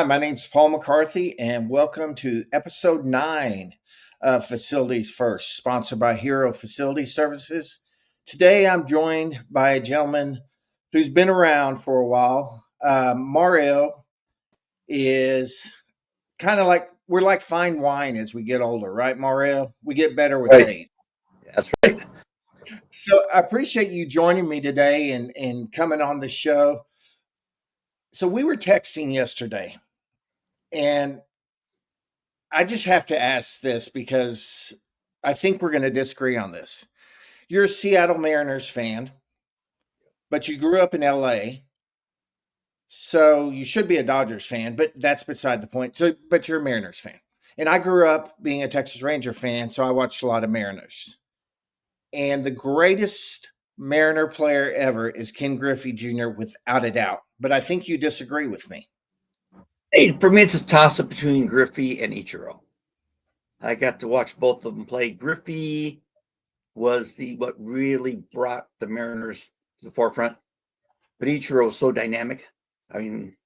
Hi, my name's Paul McCarthy, and welcome to episode 9 of Facilities First, sponsored by Hero Facility Services. Today, I'm joined by a gentleman who's been around for a while. Mario is kind of like we're like fine wine as we get older, right, Mario? We get better with Right. age. That's right. So I appreciate you joining me today and coming on the show. So we were texting yesterday, and I just have to ask this because I think we're going to disagree on this. You're a Seattle Mariners fan, but you grew up in LA. So you should be a Dodgers fan, but that's beside the point. So, but you're a Mariners fan. And I grew up being a Texas Ranger fan, so I watched a lot of Mariners. And the greatest Mariner player ever is Ken Griffey Jr., without a doubt. But I think you disagree with me. Hey, for me, it's a toss-up between Griffey and Ichiro. I got to watch both of them play. Griffey was what really brought the Mariners to the forefront, but Ichiro was so dynamic. I mean,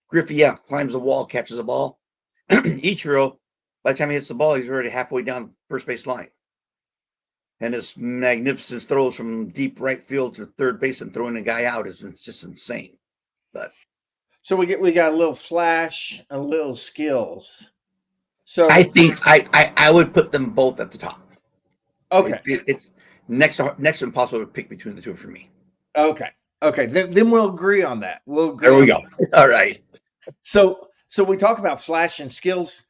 Griffey, yeah, climbs the wall, catches the ball. Ichiro, by the time he hits the ball, he's already halfway down first base line. And his magnificent throws from deep right field to third base and throwing a guy out is just insane. But So we got a little flash, a little skills. So I think I would put them both at the top. okay, It's next to impossible to pick between the two for me. okay. Then we'll agree on that. We'll agree. There we go. All right. So we talk about flash and skills.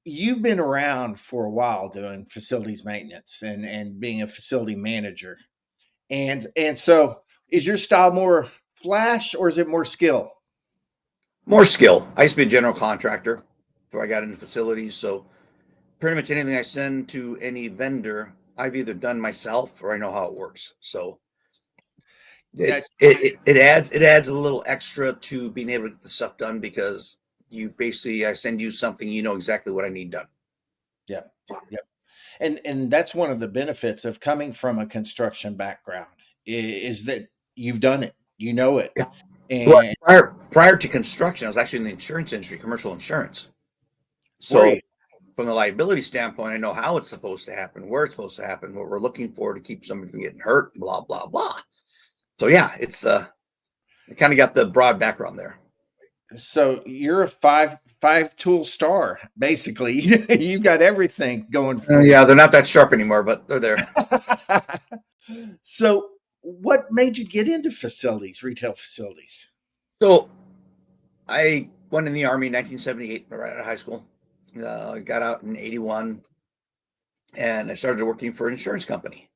You've been around for a while doing facilities maintenance and being a facility manager, and so is your style more flash or is it more skill? More skill. I used to be a general contractor before I got into facilities, so pretty much anything I send to any vendor, I've either done myself or I know how it works. So That it adds a little extra to being able to get the stuff done because I send you something, you know exactly what I need done. yeah, yeah. And that's one of the benefits of coming from a construction background is that you've done it, you know it, Yeah. Well, and prior to construction, I was actually in the insurance industry, commercial insurance. were So you? from the liability standpoint, I know how it's supposed to happen, where it's supposed to happen, what we're looking for to keep somebody from getting hurt, blah blah blah. So yeah, I kind of got the broad background there. So you're a five tool star, basically. You've got everything going for you. Yeah, they're not that sharp anymore, but they're there. So what made you get into facilities, retail facilities? So I went in the Army in 1978, right out of high school. Got out in 81, and I started working for an insurance company.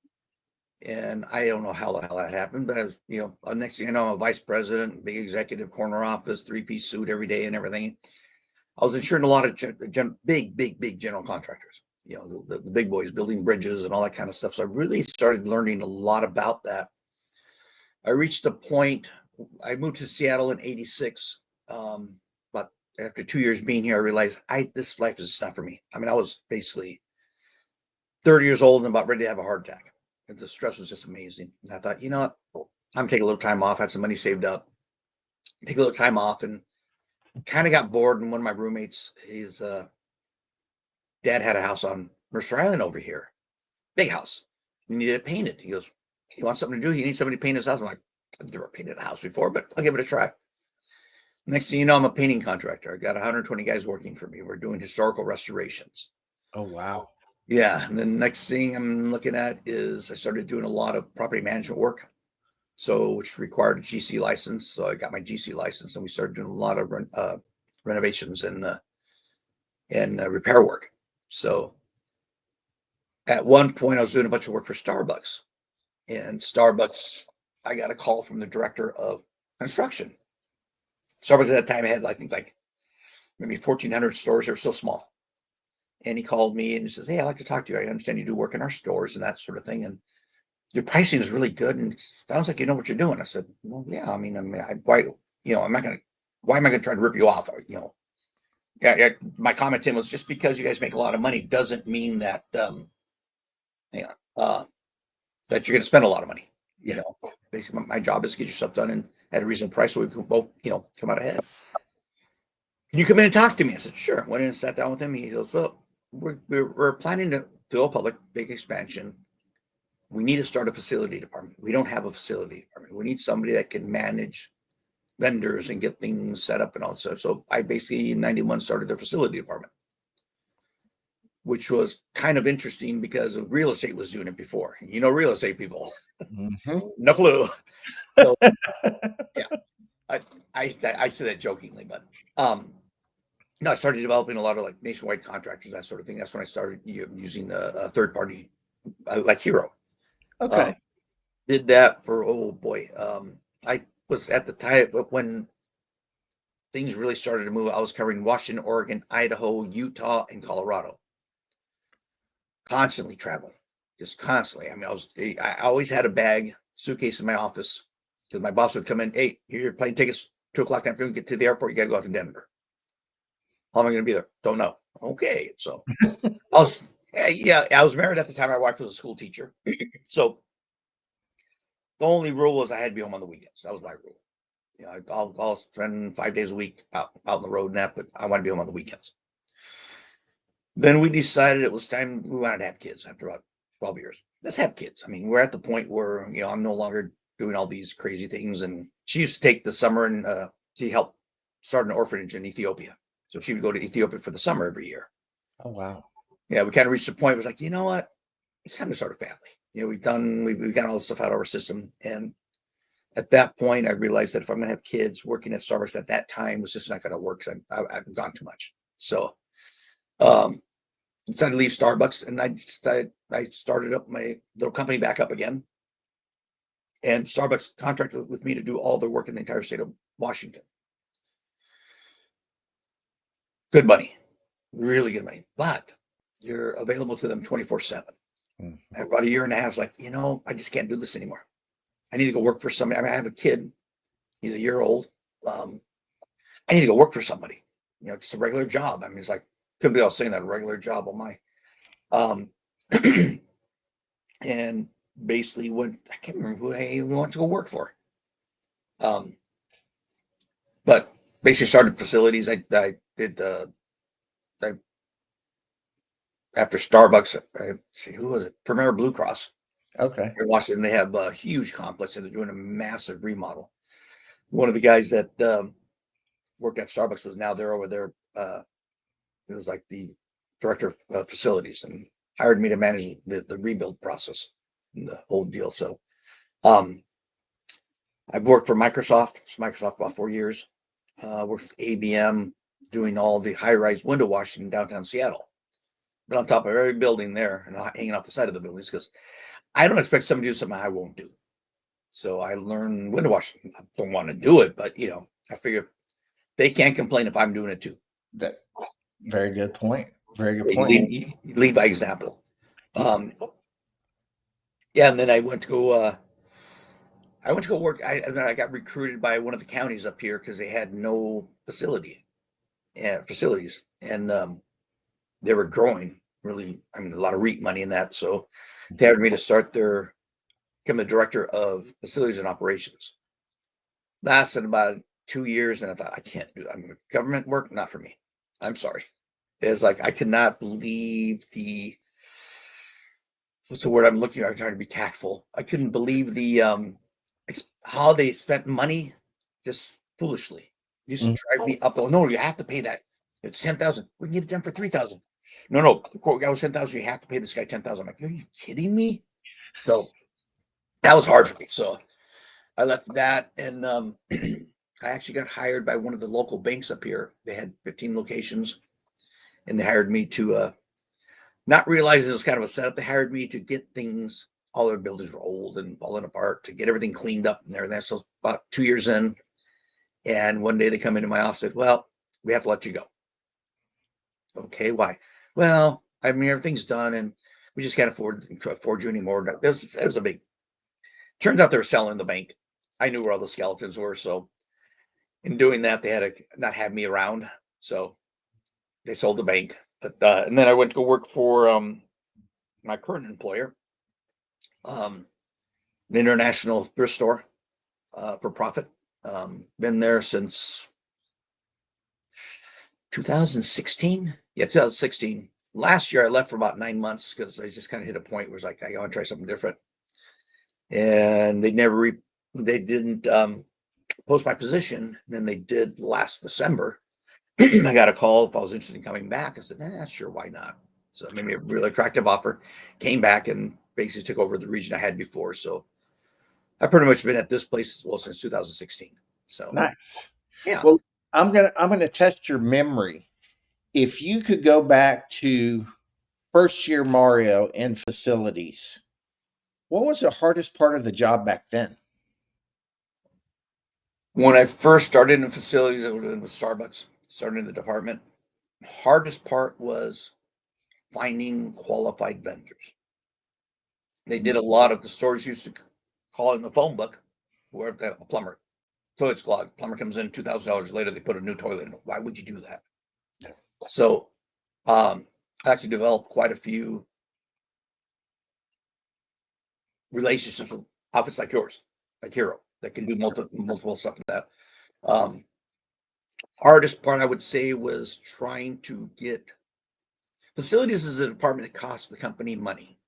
And I don't know how the hell that happened, but I was, next thing I know, I'm a vice president, big executive, corner office, three-piece suit every day and everything. I was insuring a lot of big general contractors, the big boys building bridges and all that kind of stuff. So I really started learning a lot about that. I reached a point, I moved to Seattle in 86. But after 2 years being here, I realized this life is not for me. I mean, I was basically 30 years old and about ready to have a heart attack. The stress was just amazing. And I thought, you know what? I'm gonna take a little time off, had some money saved up, take a little time off, and kind of got bored. And one of my roommates, his dad had a house on Mercer Island over here, big house. He needed it painted. He goes, he wants something to do. He needs somebody to paint his house. I'm like, I've never painted a house before, but I'll give it a try. Next thing you know, I'm a painting contractor. I got 120 guys working for me. We're doing historical restorations. Oh wow. Yeah. And then next thing I'm looking at is I started doing a lot of property management work. So, which required a GC license. So I got my GC license and we started doing a lot of renovations and repair work. So at one point I was doing a bunch of work for Starbucks, and Starbucks, I got a call from the director of construction. Starbucks at that time had, I think, like maybe 1,400 stores. They were so small. And he called me and he says, "Hey, I'd like to talk to you. I understand you do work in our stores and that sort of thing. And your pricing is really good. And it sounds like you know what you're doing." I said, "Well, yeah, why, I'm not going to, why am I going to try to rip you off? Yeah. My comment to him was, just because you guys make a lot of money doesn't mean that, that you're going to spend a lot of money. Yeah. Basically my job is to get your stuff done and at a reasonable price so we can both, come out ahead." Can you come in and talk to me? I said, sure. Went in and sat down with him. He goes, well, we're planning to go public, big expansion. We need to start a facility department. We don't have a facility department. We need somebody that can manage vendors and get things set up and all that. So I basically in 91 started their facility department, which was kind of interesting because real estate was doing it before. You know, real estate people, Mhm. no clue. So yeah, I, I say that jokingly, but no, I started developing a lot of like nationwide contractors, that sort of thing. That's when I started using a third party like Hero. Um, Okay. did that for, oh boy. I was at the time when things really started to move. I was covering Washington, Oregon, Idaho, Utah, and Colorado. Constantly traveling, just constantly. I mean, I always had a bag, suitcase in my office because my boss would come in. Hey, here's your plane tickets, 2 o'clock in the afternoon. Get to the airport. You got to go out to Denver. How am I going to be there? Don't know. Okay, so I was, yeah, I was married at the time. My wife was a school teacher, so the only rule was I had to be home on the weekends. That was my rule. You know, I'll spend 5 days a week out on the road and that, but I want to be home on the weekends. Then we decided it was time we wanted to have kids after about 12 years. Let's have kids. I mean, we're at the point where, you know, I'm no longer doing all these crazy things. And she used to take the summer and she helped start an orphanage in Ethiopia. So she would go to Ethiopia for the summer every year. Oh, wow. Yeah, we kind of reached the point. It was like, you know what? It's time to start a family. You know, we've got all this stuff out of our system. And at that point, I realized that if I'm going to have kids, working at Starbucks at that time was just not going to work because I've gone too much. So, decided to leave Starbucks, and I started up my little company back up again. And Starbucks contracted with me to do all their work in the entire state of Washington. Good money, really good money, but you're available to them 24/7. Mhm. About a year and a half, I was like, you know, I just can't do this anymore. I need to go work for somebody. I mean, I have a kid; he's a year old. Um, I need to go work for somebody. You know, just a regular job. I mean, it's like couldn't be all saying that a regular job. Oh my. Um, and basically went. I can't remember who I even went to go work for. Um, but basically started facilities. I did I, after Starbucks. See who was it? Premier Blue Cross Okay. in Washington. They have a huge complex and they're doing a massive remodel. One of the guys that worked at Starbucks was now there over there. It was like the director of facilities and hired me to manage the rebuild process and the whole deal. So um, I've worked for Microsoft. It's Microsoft about 4 years. Worked with ABM doing all the high-rise window washing in downtown Seattle. But on top of every building there and hanging off the side of the buildings because I don't expect somebody to do something I won't do. So I learned window washing. I don't want to do it, but you know, I figure they can't complain if I'm doing it too. That very good point. Very good You point. lead by example. Yeah, and then I went to go work. I got recruited by one of the counties up here because they had no facilities, and they were growing really. I mean, a lot of REIT money in that. So they hired me to become the director of facilities and operations. Lasted about 2 years, and I thought I can't do. I mean, government work, not for me. I'm sorry. It's like I could not believe the what's the word I'm looking at? I'm trying to be tactful. I couldn't believe the how they spent money just foolishly. Used to Mhm. drive me up. Oh no, you have to pay that. It's 10,000. We can get it done for 3,000. No, no, the quote guy was 10,000. You have to pay this guy 10,000. I'm like, are you kidding me? So that was hard for me. So I left that, and I actually got hired by one of the local banks up here. They had 15 locations, and they hired me to not realizing it was kind of a setup. They hired me to get things. All their buildings were old and falling apart to get everything cleaned up and everything. So about 2 years in, and one day they come into my office and said, "Well, we have to let you go." Okay, why? Well, I mean everything's done, and we just can't afford you anymore. It was a big. Turns out they were selling the bank. I knew where all the skeletons were, so in doing that, they had to not have me around. So they sold the bank. But and then I went to go work for my current employer, um, an international thrift store for profit. Been there since 2016. Yeah, 2016. Last year I left for about 9 months because I just kind of hit a point where it's like I want to try something different. And they didn't post my position. And then they did last December. I got a call if I was interested in coming back. I said, sure, why not? So it made me a really attractive offer. Came back and basically took over the region I had before. So I've pretty much been at this place since 2016. So Nice. yeah. Well, I'm gonna test your memory. If you could go back to first year Mario in facilities, what was the hardest part of the job back then? When I first started in facilities, it would have been with Starbucks, started in the department. Hardest part was finding qualified vendors. They did a lot of the stores used to call in the phone book, where a plumber, toilet's clogged. Plumber comes in $2,000 later, they put a new toilet in. Why would you do that? Yeah. So I actually developed quite a few relationships with outfits like yours, like Hero, that can do multiple stuff like that. Um, Hardest part I would say was trying to get facilities is a department that costs the company money.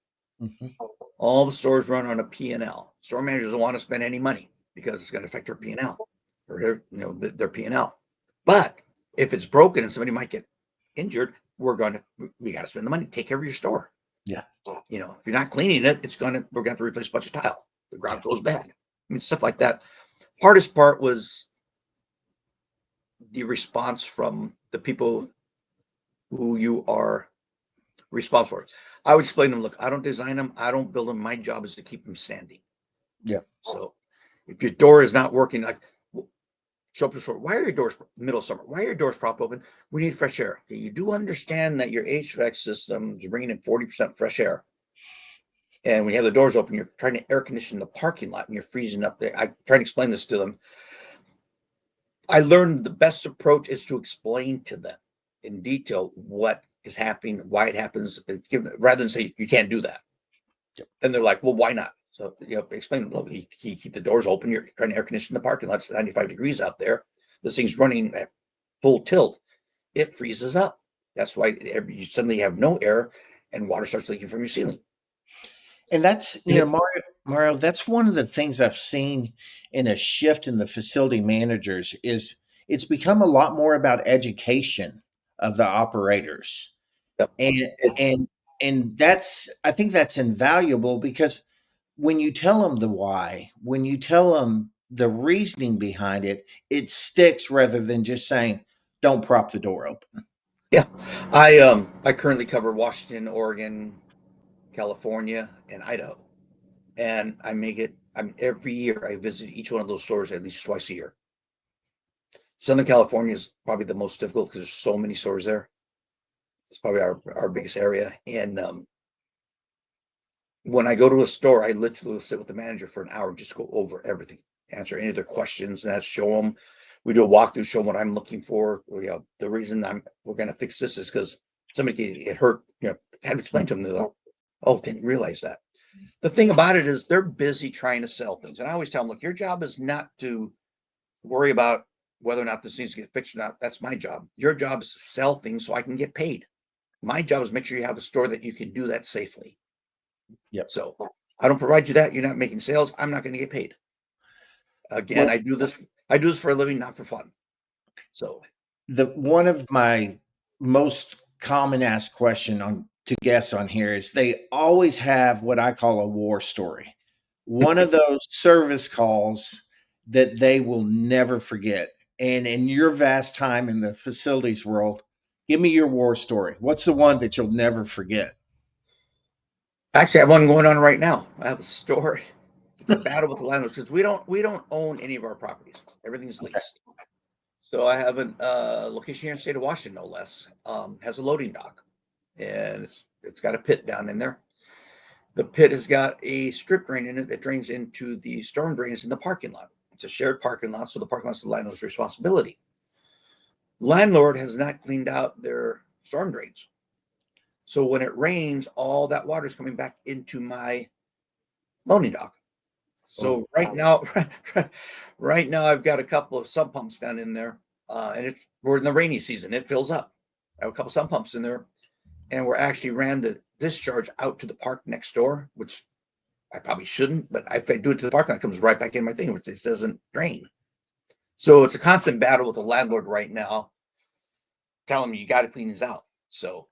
Mhm. All the stores run on a P&L. Store managers don't want to spend any money because it's going to affect their P&L or their P&L. But if it's broken and somebody might get injured, we got to spend the money to take care of your store. Yeah. If you're not cleaning it, we're going to have to replace a bunch of tile. The grout goes bad. I mean, stuff like that. Hardest part was the response from the people who you are responsible for. I would explain to them, look, I don't design them. I don't build them. My job is to keep them standing. Yeah. So if your door is not working, like show up to the store, why are your doors middle of summer? Why are your doors propped open? We need fresh air. Okay, you do understand that your HVAC system is bringing in 40% fresh air. And when you have the doors open, you're trying to air condition the parking lot and you're freezing up there. I try to explain this to them. I learned the best approach is to explain to them in detail what is happening, why it happens, rather than say you can't do that. Yep. And they're like, well, why not? So explain, look, you keep the doors open, you're trying to air condition the parking lot, it's 95 degrees out there. This thing's running at full tilt. It freezes up. That's why you suddenly have no air and water starts leaking from your ceiling. And that's, Mario, that's one of the things I've seen in a shift in the facility managers is it's become a lot more about education of the operators. Yep. And and and that's I think that's invaluable because when you tell them the why, when you tell them the reasoning behind it, it sticks rather than just saying, "Don't prop the door open." Yeah. I currently cover Washington, Oregon, California, and Idaho. And I'm every year I visit each one of those stores at least twice a year. Southern California is probably the most difficult because there's so many stores there. It's probably our biggest area. And when I go to a store, I literally will sit with the manager for an hour and just go over everything, answer any of their questions, and that's show them. We do a walkthrough, show them what I'm looking for. The reason we're going to fix this is because somebody get hurt. Kind of explain to them. They're like, oh, didn't realize that. The thing about it is they're busy trying to sell things, and I always tell them, look, your job is not to worry about whether or not this needs to get fixed or not. That's my job. Your job is to sell things so I can get paid. My job is to make sure you have a store that you can do that safely. Yep. So I don't provide you that. You're not making sales. I'm not going to get paid. Again, Well, I do this for a living, not for fun. So the one of my most common asked question on to guests on here is they always have what I call a war story. One of those service calls that they will never forget. And in your vast time in the facilities world, give me your war story. What's the one that you'll never forget? actually, I have one going on right now. I have a store. It's a battle with the landlords because we don't own any of our properties. Everything's leased. So I have a location here in the state of Washington, no less. Has a loading dock, and it's got a pit down in there. The pit has got a strip drain in it that drains into the storm drains in the parking lot. It's a shared parking lot, so the parking lot's the landlord's responsibility. Landlord has not cleaned out their storm drains. So when it rains, all that water is coming back into my loading dock. Oh, So right now, right now I've got a couple of sump pumps down in there. and we're in the rainy season. It fills up. I have a couple sump pumps in there, and we're actually ran the discharge out to the park next door, which I probably shouldn't, but if I do it to the park, it comes right back in my thing, which just doesn't drain. So it's a constant battle with the landlord right now, telling me you got to clean these out. So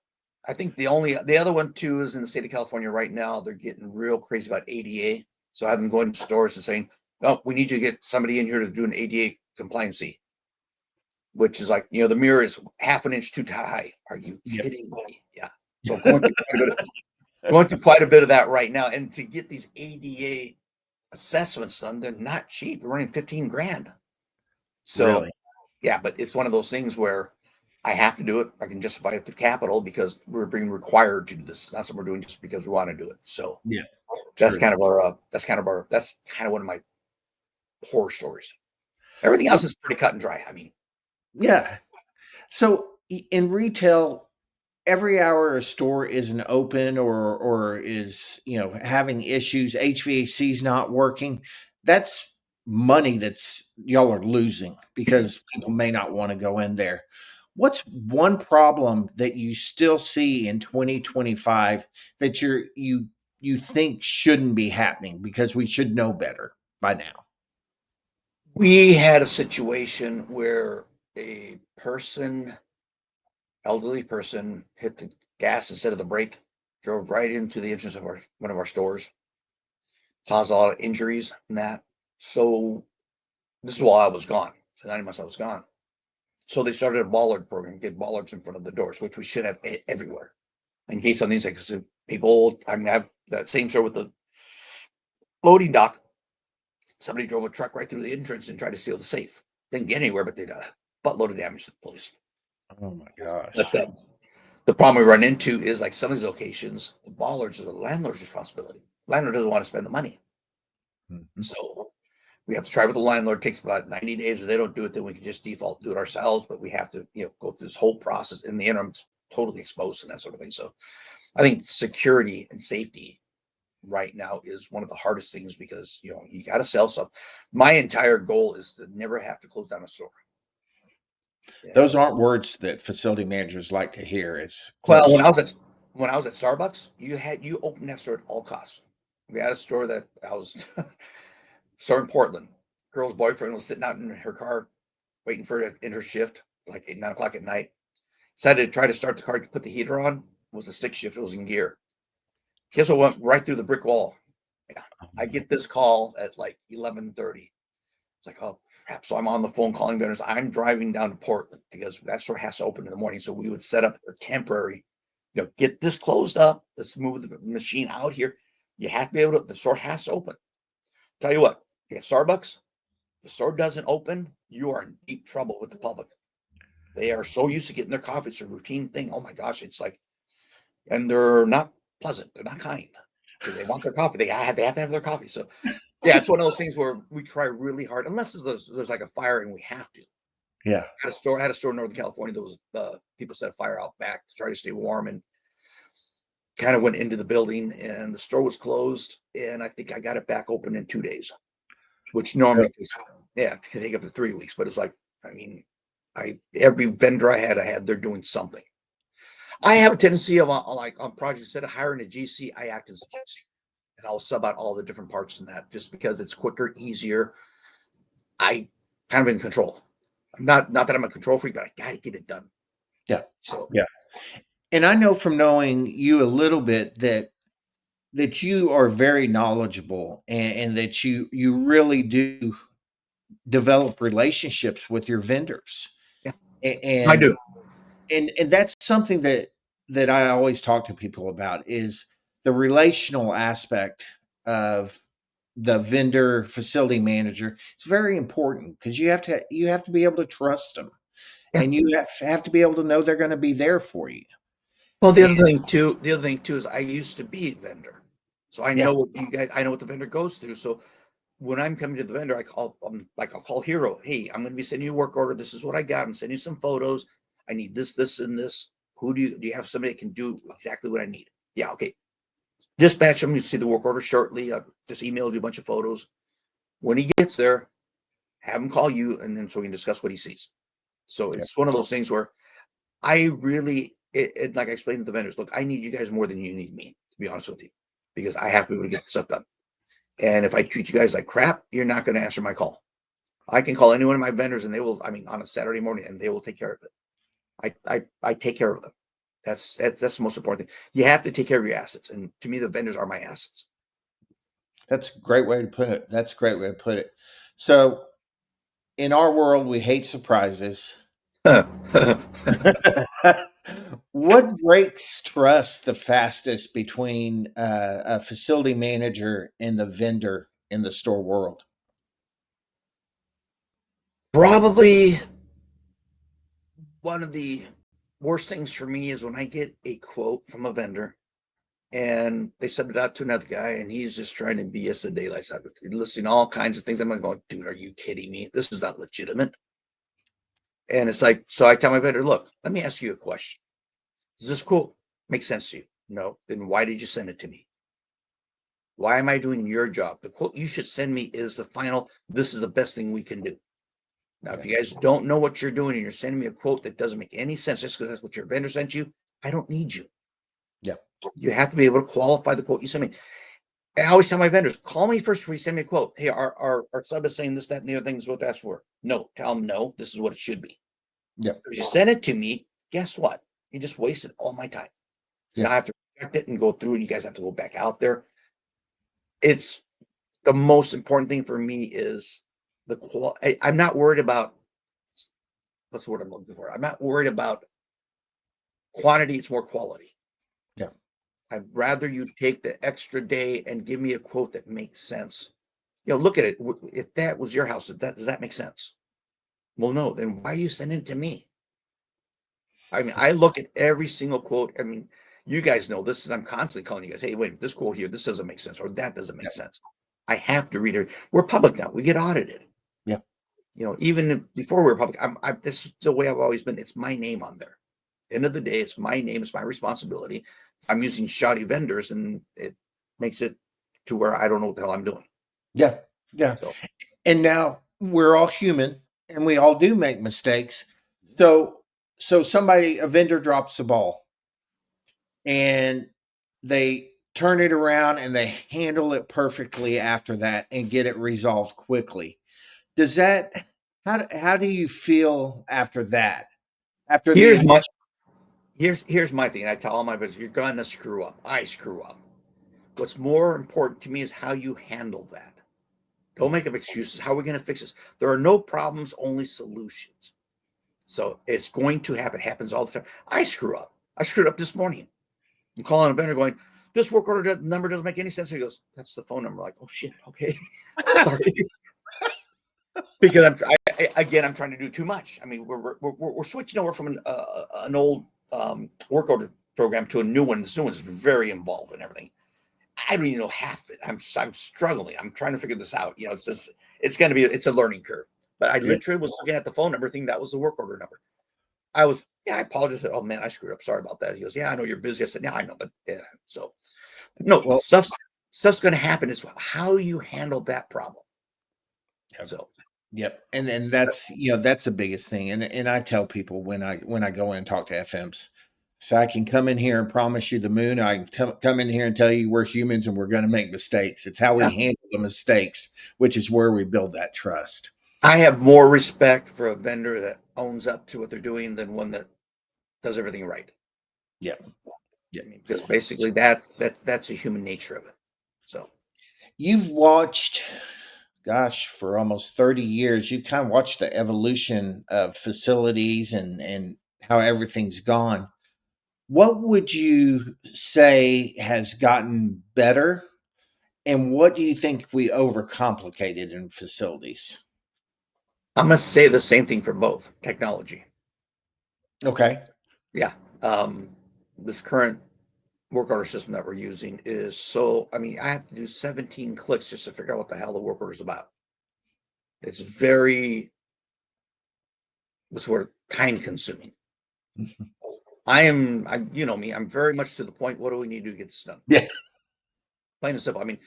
I think the other one too is in the state of California right now. They're getting real crazy about ADA. So I've been going to stores and saying, "No, we need you to get somebody in here to do an ADA compliancy," which is like, the mirror is half an inch too high. Are you Yep. kidding me? Yeah. So going through quite a bit of that right now, and to get these ADA assessments done, they're not cheap. We're running 15 grand. So Really? yeah, but it's one of those things where I have to do it. I can justify it to capital because we're being required to do this. It's not something we're doing just because we want to do it. So Yeah. that's True. kind of one of my horror stories. Everything else is pretty cut and dry. I mean, Yeah. So in retail, every hour a store isn't open or is having issues, HVAC's not working, that's money that's y'all are losing because people may not want to go in there. What's one problem that you still see in 2025 that you think shouldn't be happening because we should know better by now? we had a situation where a elderly person, hit the gas instead of the brake, drove right into the entrance of one of our stores, caused a lot of injuries and that. So this is while I was gone. So 9 months I was gone. So they started a bollard program, get bollards in front of the doors, which we should have everywhere. In case on these things, people, I have that same story with the loading dock. Somebody drove a truck right through the entrance and tried to steal the safe. Didn't get anywhere, but they did a buttload of damage to the police. Oh my But gosh. the problem we run into is like some of these locations, the bollards are the landlord's responsibility. Landlord doesn't want to spend the money. Mhm. So we have to try with the landlord. It takes about 90 days. If they don't do it, then we can just default do it ourselves. But we have to, go through this whole process. In the interim, it's totally exposed and that sort of thing. So I think security and safety right now is one of the hardest things because you got to sell stuff. My entire goal is to never have to close down a store. Those And aren't words that facility managers like to hear. It's well, close. when I was at Starbucks, you opened that store at all costs. We had a store that I was store in Portland. Girl's boyfriend was sitting out in her car waiting for it in her shift, like 8, 9 o'clock at night. Decided to try to start the car to put the heater on. It was a stick shift. It was in gear. Guess what went right through the brick wall? Yeah. Oh I my get this call at like 11:30. It's like, oh crap. So I'm on the phone calling vendors. I'm driving down to Portland because that store has to open in the morning. So we would set up a temporary, get this closed up. Let's move the machine out here. You have to be able to, the store has to open. Tell you what, you get Starbucks, the store doesn't open, you are in deep trouble with the public. They are so used to getting their coffee. It's a routine thing. Oh my gosh. It's like, and they're not pleasant. They're not kind because they want their coffee. They have to have their coffee. So yeah, it's one of those things where we try really hard, unless there's like a fire and we have to. Yeah. I had a store in Northern California. There was people set a fire out back to try to stay warm and kind of went into the building and the store was closed. And I think I got it back open in 2 days, which normally takes, yeah, it can take up to 3 weeks. But it's like, I mean, every vendor I had, they're doing something. I have a tendency of like on projects instead of hiring a GC, I act as a GC and I'll sub out all the different parts in that just because it's quicker, easier. I kind of in control. Not that I'm a control freak, but I got to get it done. Yeah. So Yeah. And I know from knowing you a little bit that you are very knowledgeable and that you really do develop relationships with your vendors. yeah, A- I And do. and that's something that I always talk to people about is the relational aspect of the vendor facility manager. It's very important because you have to be able to trust them Yeah. and you have to be able to know they're going to be there for you. Well, And the other thing too is I used to be a vendor, so I yeah, know what I know what the vendor goes through. So when I'm coming to the vendor, I'll call Hero. Hey, I'm going to be sending you a work order. This is what I got. I'm sending you some photos. I need this, this, and this. Who do you have somebody that can do exactly what I need? Yeah, okay. Dispatch him. You see the work order shortly. Just emailed you a bunch of photos. When he gets there, have him call you, and then so we can discuss what he sees. So Yep. it's one of those things where I really, like I explained to the vendors, look, I need you guys more than you need me, to be honest with you, because I have to be able to get stuff done. And if I treat you guys like crap, you're not going to answer my call. I can call any one of my vendors and they will, I mean, on a Saturday morning, and they will take care of it. I take care of them. That's the most important thing. You have to take care of your assets. And to me, the vendors are my assets. That's a great way to put it. That's a great way to put it. So in our world, we hate surprises. What breaks trust the fastest between a facility manager and the vendor in the store world? Probably one of the worst things for me is when I get a quote from a vendor and they send it out to another guy and he's just trying to BS the daylights out of it, listing all kinds of things. I'm like going, dude, are you kidding me? This is not legitimate. And it's like, so I tell my vendor, look, let me ask you a question. Does this quote make sense to you? No. Then why did you send it to me? Why am I doing your job? The quote you should send me is the final, this is the best thing we can do. Now, if Okay. you guys don't know what you're doing and you're sending me a quote that doesn't make any sense just because that's what your vendor sent you, I don't need you. Yeah. You have to be able to qualify the quote you send me. I always tell my vendors, call me first before you send me a quote. Hey, our sub is saying this, that, and the other thing is what to ask for. No, tell them no, this is what it should be. Yeah. If you send it to me, guess what? You just wasted all my time. So Yeah. now I have to reject it and go through it. You guys have to go back out there. It's the most important thing for me is the quality. I'm not worried about what's the word I'm looking for. I'm not worried about quantity, it's more quality. Yeah. I'd rather you take the extra day and give me a quote that makes sense. Look at it. If that was your house, does that make sense? Well, no. Then why are you sending it to me? I mean, I That's look at every single quote. I mean, you guys know this. I'm constantly calling you guys. Hey, wait, this quote here, this doesn't make sense, or that doesn't make yeah. sense. I have to read it. We're public now. We get audited. Yeah. Even before we were public, this is the way I've always been. It's my name on there. End of the day, it's my name, it's my responsibility. If I'm using shoddy vendors, and it makes it to where I don't know what the hell I'm doing. Yeah. Yeah. So And now we're all human and we all do make mistakes. So a vendor drops the ball and they turn it around and they handle it perfectly after that and get it resolved quickly. Does that how do you feel after that? After here's the my here's my thing. I tell all my visitors, you're gonna screw up. I screw up. What's more important to me is how you handle that. Don't make up excuses. How are we going to fix this? There are no problems, only solutions. So it's going to happen. It happens all the time. I screw up. I screwed up this morning. I'm calling a vendor going, this work order number doesn't make any sense. He goes, that's the phone number. I'm like, oh shit, okay. Sorry. Because I'm trying to do too much. I mean, we're switching over from an old work order program to a new one. This new one's very involved in everything. I don't even know half of it. I'm struggling. I'm trying to figure this out. It's a learning curve. But I yeah, literally was looking at the phone number, thinking that was the work order number. I apologize. Oh man, I screwed up. Sorry about that. He goes, yeah, I know you're busy. I said, yeah, I know, but yeah. So no, well, stuff's going to happen. It's how you handle that problem. yep, So yep. And that's that's the biggest thing. And I tell people when I go in and talk to FMs, so I can come in here and promise you the moon. I can come in here and tell you we're humans and we're going to make mistakes. It's how we yeah, handle the mistakes, which is where we build that trust. I have more respect for a vendor that owns up to what they're doing than one that does everything right. Yep. Yep. I mean, because basically that's a human nature of it. So You've watched, gosh, for almost 30 years, you kind of watched the evolution of facilities and how everything's gone. What would you say has gotten better? And what do you think we overcomplicated in facilities? I'm going to say the same thing for both technology. Okay. Yeah. Um, this current work order system that we're using is so, I mean, I have to do 17 clicks just to figure out what the hell the work order is about. It's very, what's the word, time consuming. You know me, I'm very much to the point. What do we need to get this done? Yeah. Plain and simple. I mean,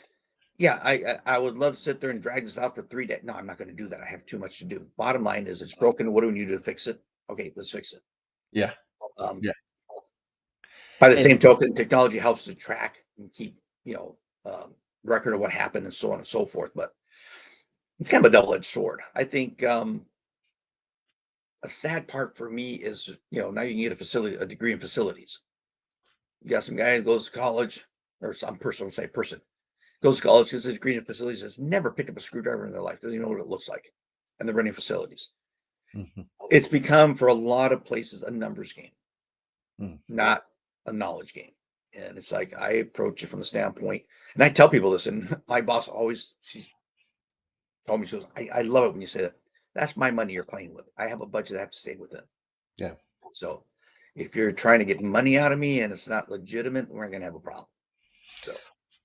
yeah, I would love to sit there and drag this out for 3 days. No, I'm not going to do that. I have too much to do. Bottom line is it's broken. What do we need to fix it? Okay, let's fix it. Yeah. Um, Yeah. by the And same token, technology helps to track and keep, record of what happened and so on and so forth. But it's kind of a double-edged sword. I think a sad part for me is, now you can get a degree in facilities. You got some guy who goes to college, or some person, will say person, goes to college, gets a degree in facilities, has never picked up a screwdriver in their life, doesn't even know what it looks like. And they're running facilities. mhm, It's become, for a lot of places, a numbers game, mm. not a knowledge game. And it's like I approach it from the standpoint, and I tell people this, and my boss always, she told me, she goes, I love it when you say that. That's my money you're playing with. I have a budget I have to stay within. Yeah. So if you're trying to get money out of me and it's not legitimate, we're going to have a problem. So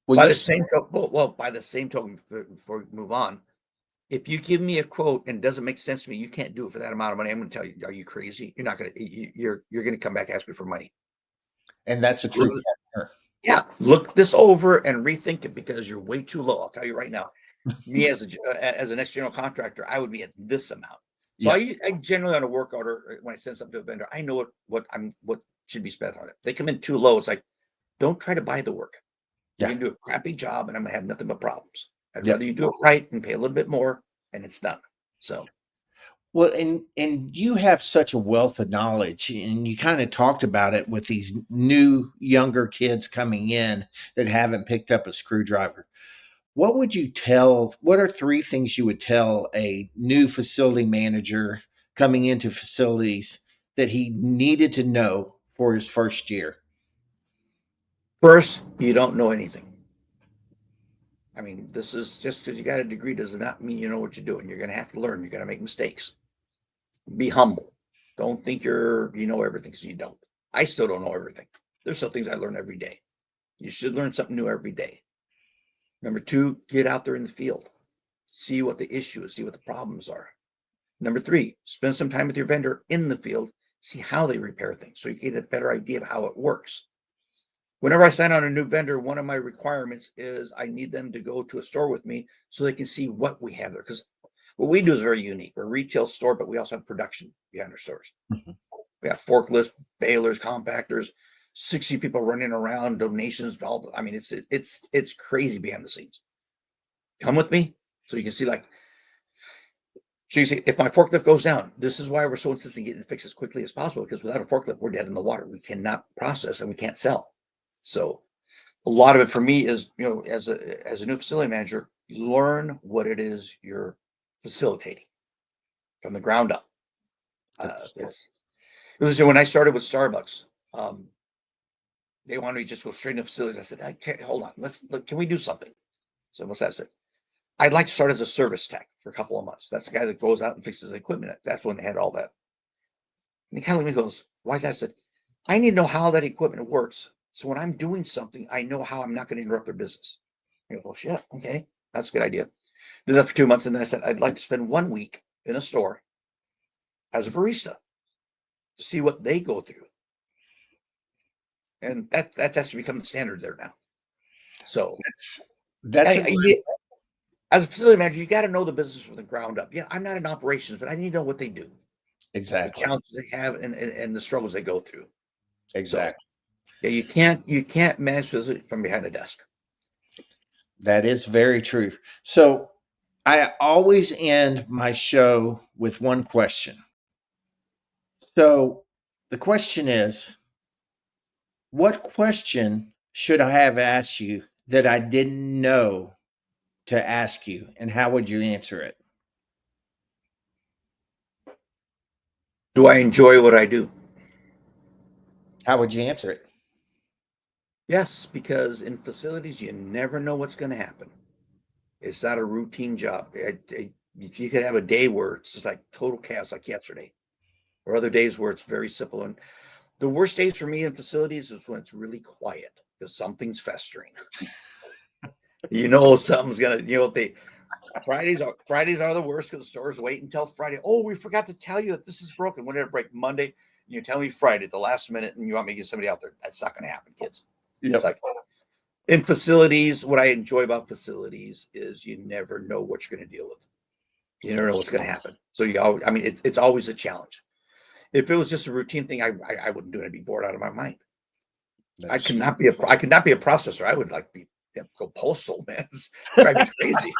Well, by you the same token, by the same token, before we move on, if you give me a quote and it doesn't make sense to me, you can't do it for that amount of money. I'm going to tell you, are you crazy? You're not going to, you're going to come back and ask me for money. and that's a true partner. Yeah, look this over and rethink it because you're way too low. I'll tell you right now. Me as an external contractor, I would be at this amount. So Yeah. I generally on a work order when I send something to a vendor, I know what should be spent on it. If they come in too low, it's like, don't try to buy the work. You're Yeah. gonna do a crappy job, and I'm gonna have nothing but problems. I'd Yep. rather you do it right and pay a little bit more, and it's done. So Well, and you have such a wealth of knowledge, and you kind of talked about it with these new younger kids coming in that haven't picked up a screwdriver. What would you tell? What are three things you would tell a new facility manager coming into facilities that he needed to know for his first year? first, you don't know anything. I mean, this is just because you got a degree does not mean you know what you're doing. You're gonna have to learn. You're gonna make mistakes. Be humble. Don't think you know everything because you don't. I still don't know everything. There's some things I learn every day. You should learn something new every day. Number two, get out there in the field. See what the issue is, see what the problems are. Number three, spend some time with your vendor in the field, see how they repair things so you get a better idea of how it works. Whenever I sign on a new vendor, one of my requirements is I need them to go to a store with me so they can see what we have there. Because what we do is very unique. We're a retail store, but we also have production behind our stores. Mhm. We have forklifts, balers, compactors, 60 people running around, donations, all. I mean, it's crazy behind the scenes. Come with me so you can see, like, so you see, if my forklift goes down, this is why we're so insistent getting it fixed as quickly as possible, because without a forklift, we're dead in the water. We cannot process and we can't sell. So a lot of it for me is, as a new facility manager, learn what it is you're facilitating from the ground up. That's It's when I started with Starbucks, um, they wanted me to just go straight into facilities. I said, okay, hold on, let's look, can we do something? So what's that? I said, I'd like to start as a service tech for a couple of months. That's the guy that goes out and fixes the equipment. That's when they had all that. And he kind of looked at me and goes, why is that? I said, I need to know how that equipment works. So when I'm doing something, I know how I'm not going to interrupt their business. I go, well, shit, okay, that's a good idea. Did that for 2 months. And then I said, I'd like to spend 1 week in a store as a barista to see what they go through. And that has to become the standard there now. So that's that's a as a facility manager, you got to know the business from the ground up. Yeah, I'm not in operations, but I need to know what they do, the exactly. challenges they have, and the struggles they go through. So Exactly. yeah, you can't manage facility from behind a desk. That is very true. So I always end my show with one question. So the question is, what question should I have asked you that I didn't know to ask you, and how would you answer it? Do I enjoy what I do? How would you answer it? Yes, because in facilities, you never know what's going to happen. It's not a routine job. You could have a day where it's just like total chaos, like yesterday, or other days where it's very simple. And the worst days for me in facilities is when it's really quiet because something's festering. Something's gonna. They Fridays are the worst because the stores wait until Friday. Oh, we forgot to tell you that this is broken. When did it break? Monday. You tell me Friday at the last minute, and you want me to get somebody out there. That's not going to happen, kids. It's Yep. like in facilities. What I enjoy about facilities is you never know what you're going to deal with. You never know what's going to happen. So I mean, it's always a challenge. If it was just a routine thing, I wouldn't do it. I'd be bored out of my mind. I That's could true. not be a processor. I would like be go postal, man. It's drive me crazy.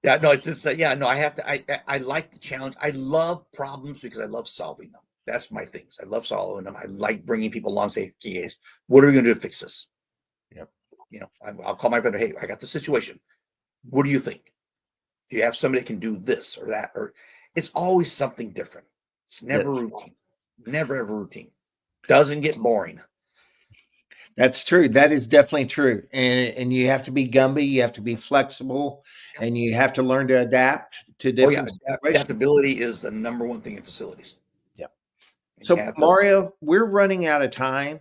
Yeah, no, it's just yeah, no, I have to. I like the challenge. I love problems because I love solving them. That's my things. I love solving them. I like bringing people along. Say, okay, guys, what are we going to do to fix this? Yep. I'll call my brother. Hey, I got the situation. What do you think? Do you have somebody that can do this or that? Or it's always something different. It's never Yes. routine. Never ever routine. Doesn't get boring. That's true. That is definitely true. And you have to be Gumby, you have to be flexible, and you have to learn to adapt to Oh yeah, different situations. adaptability is the number one thing in facilities. Yep. And you So have to. Mario, we're running out of time.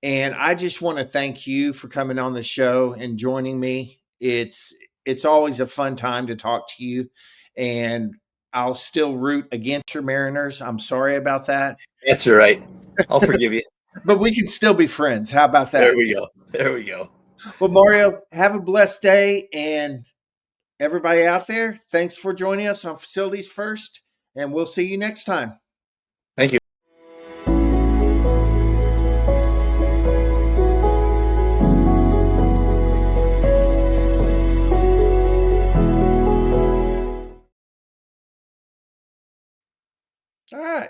And I just want to thank you for coming on the show and joining me. It's always a fun time to talk to you. And I'll still root against your Mariners. I'm sorry about that. That's all right. I'll forgive you. But we can still be friends. How about There that? we go. There we go. Well, Mario, have a blessed day. And everybody out there, thanks for joining us on Facilities First. And we'll see you next time.